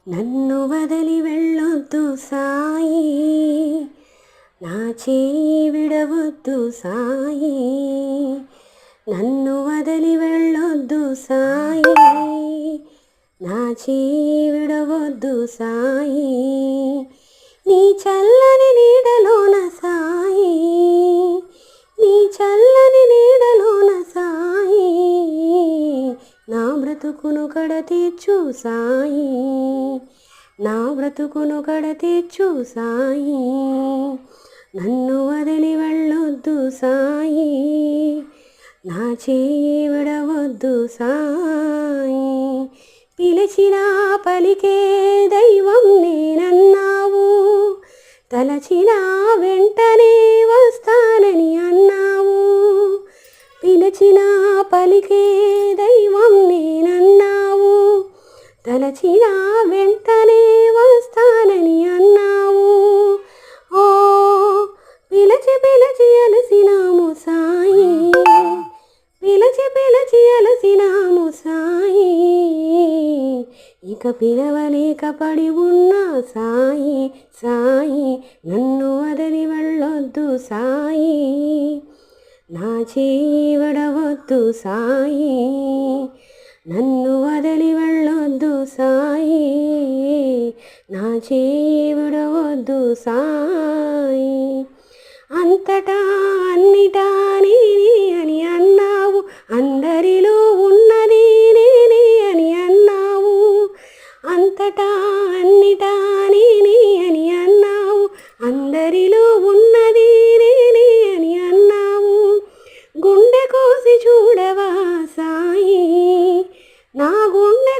నన్ను వదలి వెళ్ళొద్దు సాయి, నా చేయి విడవద్దు సాయి. నన్ను వదలి వెళ్ళొద్దు సాయి, నా చేయి విడవద్దు సాయి. నీ చల్లని నీడలోన సాయి, నీ చల్లని నీడలోన సాయి. నా బ్రతుకును కడతీర్చు సాయి, నా బ్రతుకును కడతీర్చు సాయి. నన్ను వదిలి వెళ్ళొద్దు సాయి, నా చేయి విడవద్దు సాయి. పిలిచినా పలికే దైవం నేనన్నావు, తలచినా వెంటనే వస్తానని అన్నావు. పిలిచినా పలికే దైవం నేనన్నావు, తలచినా వెంటనే వస్తానని అన్నావు. ఓ పిలచి పిలచి అలసినాము సాయి, పిలచి పిలచి అలసినాము సాయి. ఇక పిలవలేక పడి ఉన్నా సాయి, సాయి. నన్ను వదిలి వెళ్ళొద్దు సాయి, నా చేయి విడవద్దు సాయి. నన్ను వదిలి వెళ్ళొద్దు సాయి, నా చేయి విడవద్దు సాయి. అంతటా అన్నిటా నేనే అని అన్నావు, అందరిలో ఉన్నది నేనే అని అన్నావు. అంతటా అన్నిటా నేనే అని అన్నావు, అందరిలో ఉన్నది నేనే అని అన్నావు. గుండె కోసి చూడవా సాయి, నా గుండె